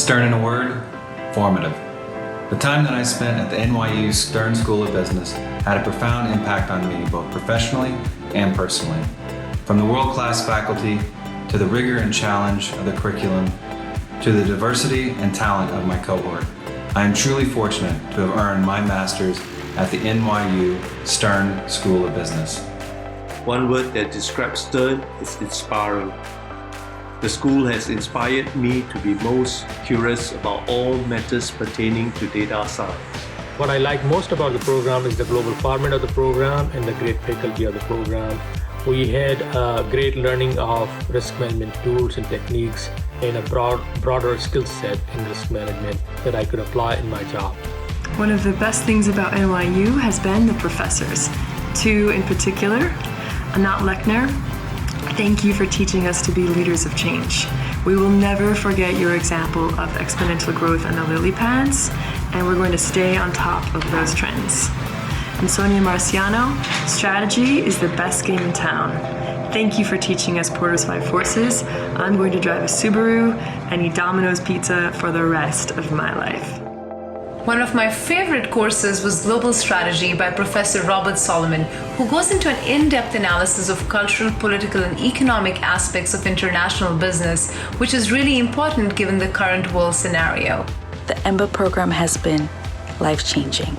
Stern in a word, formative. The time that I spent at the NYU Stern School of Business had a profound impact on me, both professionally and personally. From the world-class faculty, to the rigor and challenge of the curriculum, to the diversity and talent of my cohort, I am truly fortunate to have earned my master's at the NYU Stern School of Business. One word that describes Stern is inspiring. The school has inspired me to be most curious about all matters pertaining to data science. What I like most about the program is the global format of the program and the great faculty of the program. We had great learning of risk management tools and techniques and a broader skill set in risk management that I could apply in my job. One of the best things about NYU has been the professors. Two in particular, Anat Lechner. Thank you for teaching us to be leaders of change. We will never forget your example of exponential growth on the lily pads, and we're going to stay on top of those trends. And Sonia Marciano, strategy is the best game in town. Thank you for teaching us Porter's Five Forces. I'm going to drive a Subaru and eat Domino's pizza for the rest of my life. One of my favorite courses was Global Strategy by Professor Robert Solomon, who goes into an in-depth analysis of cultural, political, and economic aspects of international business, which is really important given the current world scenario. The EMBA program has been life-changing.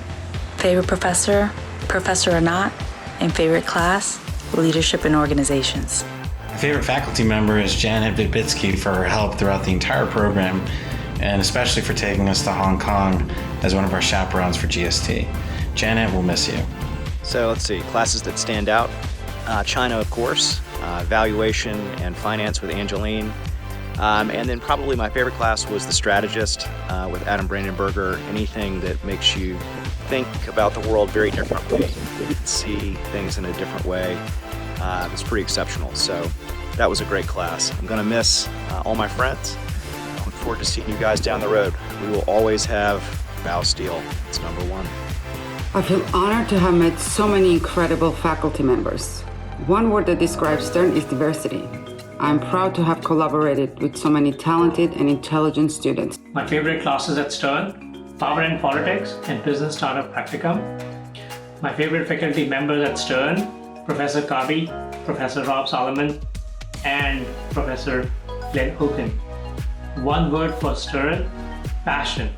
Favorite professor, Professor Anat, and favorite class, Leadership in Organizations. My favorite faculty member is Janet Vidbitsky for her help throughout the entire program, and especially for taking us to Hong Kong as one of our chaperones for GST. Janet, we'll miss you. So let's see, classes that stand out. China, of course, valuation and finance with Angeline. And then probably my favorite class was The Strategist with Adam Brandenburger. Anything that makes you think about the world very differently, see things in a different way. It's pretty exceptional. So that was a great class. I'm gonna miss all my friends. I look forward to seeing you guys down the road. We will always have Bow Steel. It's number one. I feel honored to have met so many incredible faculty members. One word that describes Stern is diversity. I'm proud to have collaborated with so many talented and intelligent students. My favorite classes at Stern, Power and Politics and Business Startup Practicum. My favorite faculty members at Stern, Professor Kabi, Professor Rob Solomon, and Professor Glenn Hogan. One word for Stern, passion.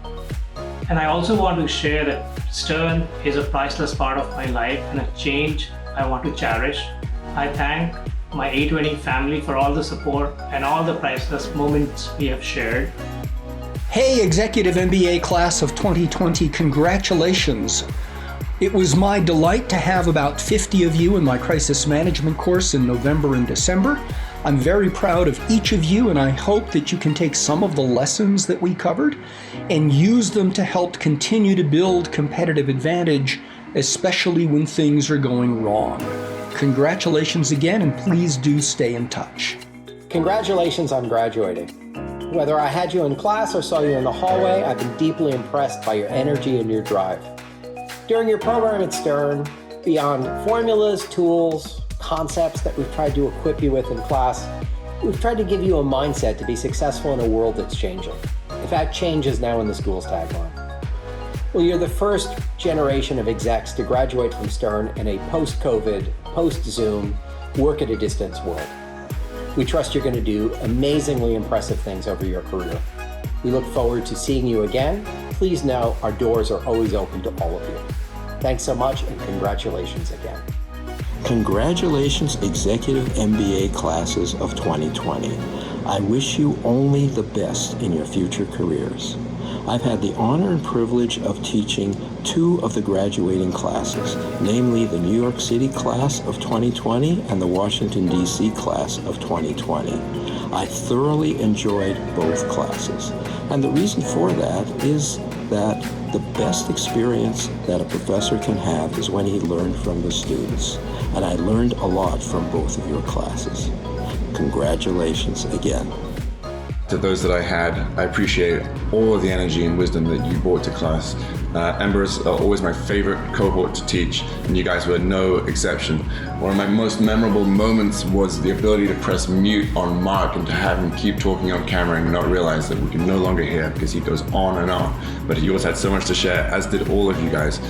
And I also want to share that Stern is a priceless part of my life and a change I want to cherish. I thank my A20 family for all the support and all the priceless moments we have shared. Hey, Executive MBA Class of 2020, congratulations. It was my delight to have about 50 of you in my crisis management course in November and December. I'm very proud of each of you, and I hope that you can take some of the lessons that we covered and use them to help continue to build competitive advantage, especially when things are going wrong. Congratulations again, and please do stay in touch. Congratulations on graduating. Whether I had you in class or saw you in the hallway, I've been deeply impressed by your energy and your drive. During your program at Stern, beyond formulas, tools, concepts that we've tried to equip you with in class, we've tried to give you a mindset to be successful in a world that's changing. In fact, change is now in the school's tagline. Well, you're the first generation of execs to graduate from Stern in a post-COVID, post-Zoom, work-at-a-distance world. We trust you're going to do amazingly impressive things over your career. We look forward to seeing you again. Please know our doors are always open to all of you. Thanks so much, and congratulations again. Congratulations, Executive MBA Classes of 2020. I wish you only the best in your future careers. I've had the honor and privilege of teaching two of the graduating classes, namely the New York City class of 2020 and the Washington, D.C. class of 2020. I thoroughly enjoyed both classes. And the reason for that is that the best experience that a professor can have is when he learned from the students. And I learned a lot from both of your classes. Congratulations again. To those that I had, I appreciate all of the energy and wisdom that you brought to class. Embers are always my favorite cohort to teach, and you guys were no exception. One of my most memorable moments was the ability to press mute on Mark and to have him keep talking on camera and not realize that we can no longer hear because he goes on and on. But he always had so much to share, as did all of you guys.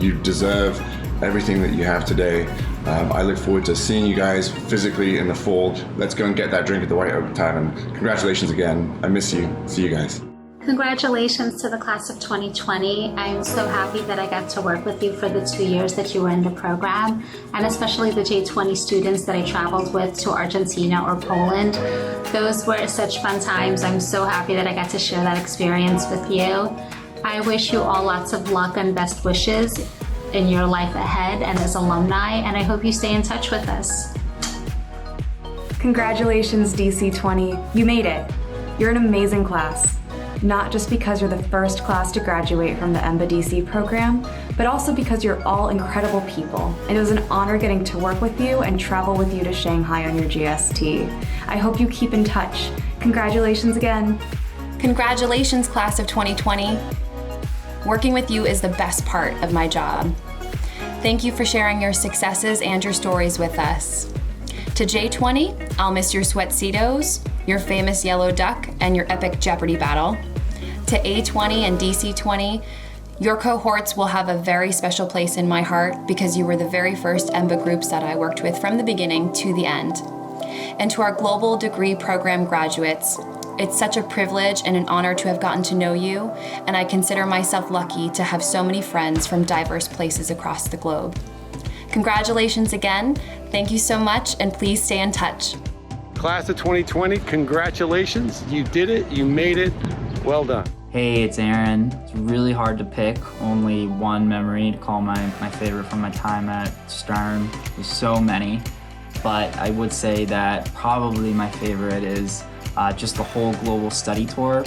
You deserve everything that you have today. I look forward to seeing you guys physically in the fall. Let's go and get that drink at the White Oak Tavern. Congratulations again. I miss you. See you guys. Congratulations to the class of 2020. I'm so happy that I got to work with you for the 2 years that you were in the program, and especially the J20 students that I traveled with to Argentina or Poland. Those were such fun times. I'm so happy that I got to share that experience with you. I wish you all lots of luck and best wishes in your life ahead and as alumni, and I hope you stay in touch with us. Congratulations, DC20. You made it. You're an amazing class. Not just because you're the first class to graduate from the EMBA DC program, but also because you're all incredible people. It was an honor getting to work with you and travel with you to Shanghai on your GST. I hope you keep in touch. Congratulations again. Congratulations, class of 2020. Working with you is the best part of my job. Thank you for sharing your successes and your stories with us. To J20, I'll miss your sweatcetos, your famous yellow duck, and your epic Jeopardy battle. To A20 and DC20, your cohorts will have a very special place in my heart because you were the very first EMBA groups that I worked with from the beginning to the end. And to our global degree program graduates, it's such a privilege and an honor to have gotten to know you, and I consider myself lucky to have so many friends from diverse places across the globe. Congratulations again, thank you so much, and please stay in touch. Class of 2020, congratulations, you did it, you made it, well done. Hey, it's Aaron. It's really hard to pick only one memory to call my favorite from my time at Stern. There's so many, but I would say that probably my favorite is just the whole global study tour,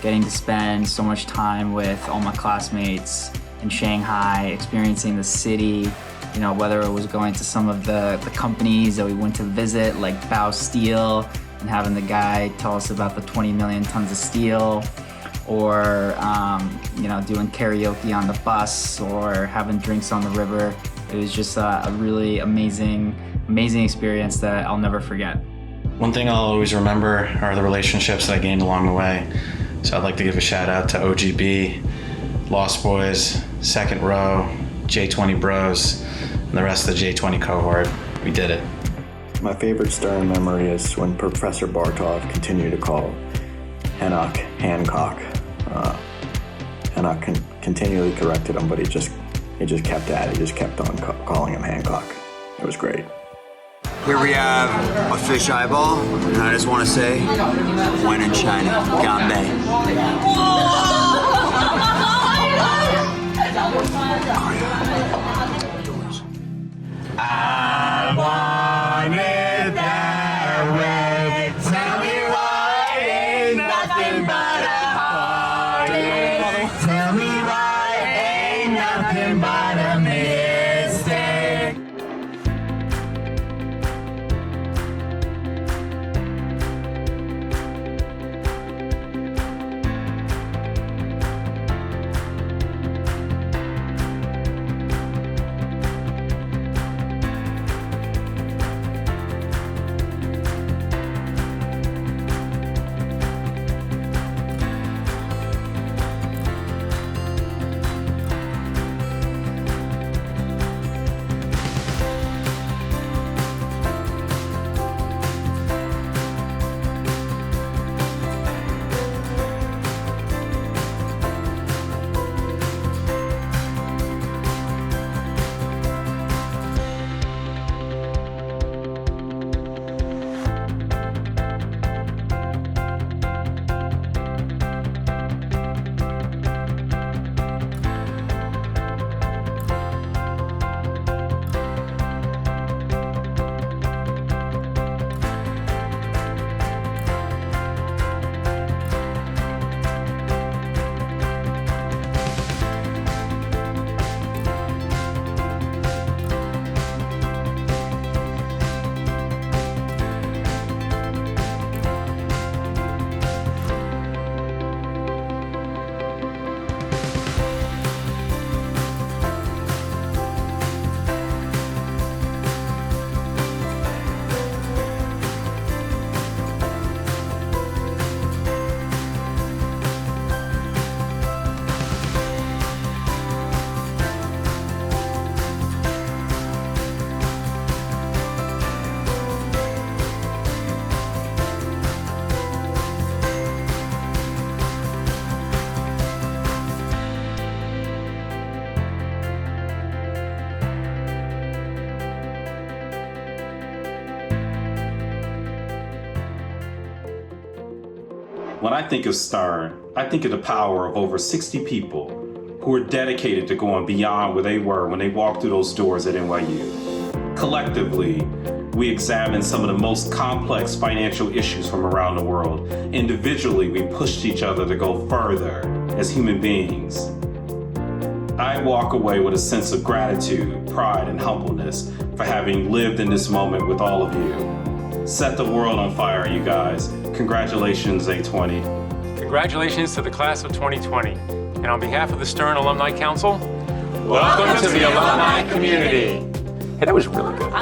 getting to spend so much time with all my classmates in Shanghai, experiencing the city, you know, whether it was going to some of the companies that we went to visit, like Bao Steel, and having the guy tell us about the 20 million tons of steel, or you know, doing karaoke on the bus, or having drinks on the river. It was just a really amazing experience that I'll never forget. One thing I'll always remember are the relationships that I gained along the way. So I'd like to give a shout out to OGB, Lost Boys, Second Row, J20 Bros, and the rest of the J20 cohort. We did it. My favorite Stern memory is when Professor Bartov continued to call Enoch Hancock. Enoch continually corrected him, but he just kept at it. He just kept on calling him Hancock. It was great. Here we have a fish eyeball, and I just want to say, when in China, Ganbei. I want it that way. Tell me why ain't nothing but a heartache. Tell me why ain't nothing but a mistake. When I think of Stern, I think of the power of over 60 people who are dedicated to going beyond where they were when they walked through those doors at NYU. Collectively, we examined some of the most complex financial issues from around the world. Individually, we pushed each other to go further as human beings. I walk away with a sense of gratitude, pride, and humbleness for having lived in this moment with all of you. Set the world on fire, you guys. Congratulations, A20. Congratulations to the class of 2020. And on behalf of the Stern Alumni Council, welcome to the alumni community. Hey, that was really good.